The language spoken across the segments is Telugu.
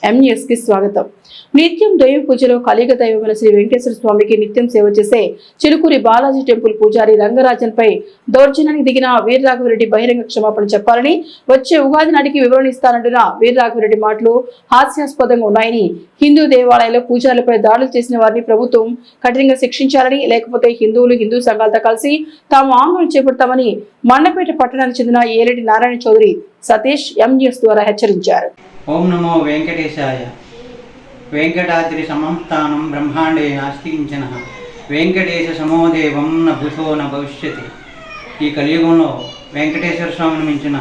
ఎంన్యూస్ కి స్వాగతం. నిత్యం దైవ పూజలో కలిగ దైవమైన శ్రీ వెంకటేశ్వర స్వామికి నిత్యం సేవ చేసే చిలుకూరి బాలాజీ టెంపుల్ పూజారి రంగరాజన్ పై దౌర్జన్యానికి దిగిన వీరరాఘవరెడ్డి బహిరంగ క్షమాపణ చెప్పాలని, వచ్చే ఉగాది నాటికి వివరణ ఇస్తానంటున్న వీరరాఘవరెడ్డి మాటలు హాస్యాస్పదంగా ఉన్నాయని, హిందూ దేవాలయాల్లో పూజారులపై దాడులు చేసిన వారిని ప్రభుత్వం కఠినంగా శిక్షించాలని, లేకపోతే హిందూ సంఘాలతో కలిసి తాము ఆందోళన చేపడతామని మండపేట పట్టణానికి చెందిన ఏరెడ్డి నారాయణ చౌదరి సతీష్ ఎంన్యూస్ ద్వారా హెచ్చరించారు. ఓం నమో వెంకటేశాయ. వెంకటాద్రి సమంస్థానం బ్రహ్మాండే నాస్తికించిన వెంకటేశ సమోదేవం న భూతో న భవిష్యతి. ఈ కలియుగంలో వెంకటేశ్వర స్వామిని మించిన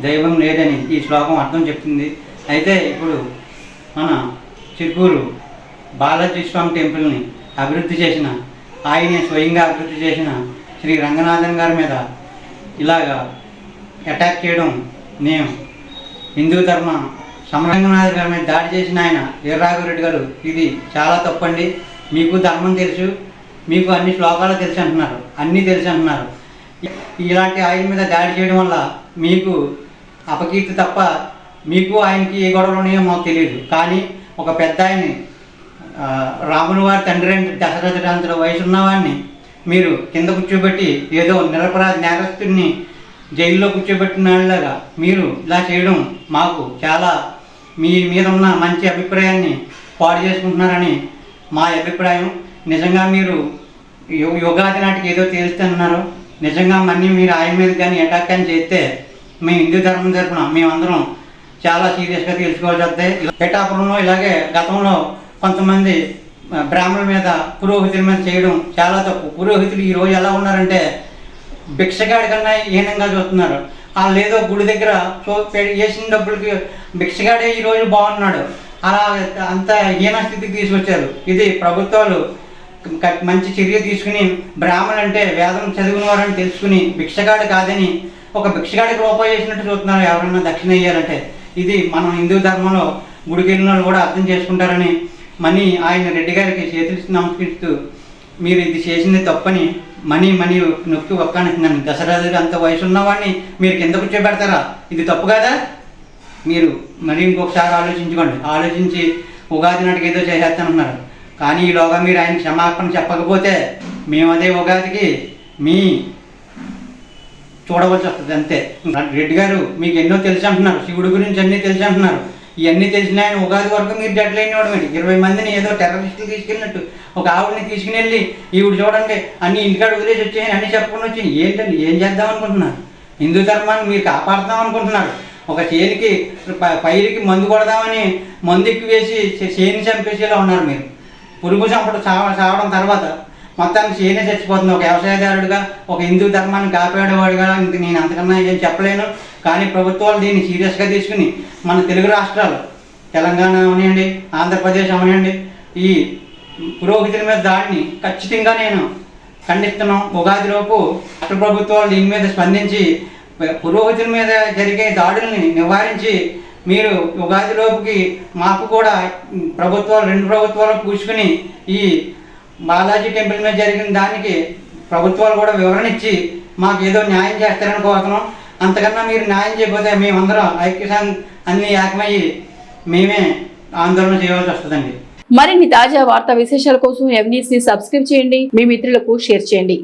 దైవం లేదని ఈ శ్లోకం అర్థం చెప్తుంది. అయితే ఇప్పుడు మన చిలుకూరు బాలాజీ స్వామి టెంపుల్ని అభివృద్ధి చేసిన, ఆయనే స్వయంగా అభివృద్ధి చేసిన శ్రీ రంగనాథన్ గారి మీద ఇలాగా అటాక్ చేయడం నేను హిందూ ధర్మ రంగనాథ్ గారి మీద దాడి చేసిన ఆయన వీరరాఘవరెడ్డి గారు, ఇది చాలా తప్పండి. మీకు ధర్మం తెలుసు, మీకు అన్ని శ్లోకాలు తెలిసి అంటున్నారు, అన్నీ తెలిసి అంటున్నారు. ఇలాంటి ఆయన మీద దాడి చేయడం వల్ల మీకు అపకీర్తి తప్ప మీకు ఆయనకి ఏ గొడవలు ఉన్నాయో మాకు తెలియదు. కానీ ఒక పెద్ద ఆయన్ని, రాముని వారి తండ్రి అంటే దశరథ వయసు ఉన్నవాడిని మీరు కింద కూర్చోబెట్టి ఏదో నిరపరాధ నేరస్తుడిని జైల్లో కూర్చోబెట్టినలాగా మీరు ఇలా చేయడం మాకు చాలా మీ మీద ఉన్న మంచి అభిప్రాయాన్ని పాడు చేసుకుంటున్నారని మా అభిప్రాయం. నిజంగా మీరు యుగాది నాటికి ఏదో తేలుస్తున్నారు. నిజంగా మళ్ళీ మీరు ఆయన మీద కానీ అటాక్ అని చేస్తే మేము హిందూ ధర్మం తరపున మేమందరం చాలా సీరియస్గా తెలుసుకోవాల్సి వస్తాయి. పిఠాపురంలో ఇలాగే గతంలో కొంతమంది బ్రాహ్మణుల మీద, పురోహితుల మీద చేయడం చాలా తప్పు. పురోహితులు ఈరోజు ఎలా ఉన్నారంటే భిక్షగాడి కన్నా హీనంగా చూస్తున్నారు. వాళ్ళు ఏదో గుడి దగ్గర వేసిన డబ్బులకి భిక్షగాడే ఈరోజు బాగున్నాడు, అలా అంత హీన స్థితికి తీసుకొచ్చారు. ఇది ప్రభుత్వాలు మంచి చర్య తీసుకుని బ్రాహ్మణులు అంటే వేదం చదివిన వారని తెలుసుకుని భిక్షగాడు కాదని ఒక భిక్షగాడికి రూపాయి చేసినట్టు చూస్తున్నారు ఎవరన్నా దక్షిణ ఇయ్యాలంటే. ఇది మనం హిందూ ధర్మంలో గుడికి వెళ్ళిన వాళ్ళు కూడా అర్థం చేసుకుంటారని మనీ ఆయన రెడ్డి గారికి చేతులు నమస్కరిస్తూ మీరు ఇది చేసింది తప్పని మనీ నొక్కి ఒక్కనుకున్నాను. దశరథుడు అంత వయసు ఉన్నవాడిని మీరు కింద కూర్చోబెడతారా? ఇది తప్పు కదా. మీరు మరి ఇంకొకసారి ఆలోచించుకోండి. ఆలోచించి ఉగాది నాటికి ఏదో చేసేస్తానున్నారు. కానీ ఈలోగా మీరు ఆయన క్షమాపణ చెప్పకపోతే మేము అదే ఉగాదికి మీ చూడవలసి వస్తుంది అంతే. రెడ్డి గారు మీకు ఎన్నో తెలిసి అంటున్నారు, శివుడి గురించి అన్నీ తెలిసి అంటున్నారు. ఇవన్నీ తెలిసిన ఆయన ఉగాది వరకు మీరు డెడ్ లైన్ ఇవ్వడం ఏంటి? 20 మందిని ఏదో టెర్రరిస్టులు తీసుకెళ్ళినట్టు ఒక ఆవిడని తీసుకుని వెళ్ళి ఈవిడ చూడండి అన్ని ఇంటికాడ వదిలేసి వచ్చేయని అన్నీ చెప్పుకుని వచ్చి ఏంటండి ఏం చేద్దాం అనుకుంటున్నారు? హిందూ ధర్మాన్ని మీరు కాపాడుతాం అనుకుంటున్నారు. ఒక చేనికి పైరుకి మందు కొడదామని మందు ఎక్కువ వేసి చేని చంపేసేలా ఉన్నారు మీరు. పురుగు చంపడం చావడం తర్వాత మొత్తానికి చేనే చచ్చిపోతుంది. ఒక వ్యవసాయదారుడిగా, ఒక హిందూ ధర్మాన్ని కాపాడేవాడుగా నేను అంతకన్నా ఏం చెప్పలేను. కానీ ప్రభుత్వాలు దీన్ని సీరియస్గా తీసుకుని మన తెలుగు రాష్ట్రాలు, తెలంగాణ అవనివ్వండి, ఆంధ్రప్రదేశ్ అవనివ్వండి, ఈ పురోహితుల మీద దాడిని ఖచ్చితంగా నేను ఖండిస్తున్నాం. ఉగాదిలోపు రాష్ట్ర ప్రభుత్వాలు దీని మీద స్పందించి పురోహితుల మీద జరిగే దాడుల్ని నివారించి మీరు ఉగాదిలోపుకి మాకు కూడా రెండు ప్రభుత్వాలు పూసుకుని ఈ బాలాజీ టెంపుల్ మీద జరిగిన దానికి ప్రభుత్వాలు కూడా వివరణ ఇచ్చి మాకు ఏదో న్యాయం చేస్తారని కోరుతున్నాం. అంతకన్నా మీరు న్యాయం చేయకపోతే మేమందరం అన్ని ఏకమయ్యి మేమే ఆందోళన చేయవలసి వస్తుందండి. మరిన్ని తాజా వార్తా విశేషాల కోసం ఎంన్యూస్ ని సబ్స్క్రైబ్ చేయండి, మీ మిత్రులకు షేర్ చేయండి.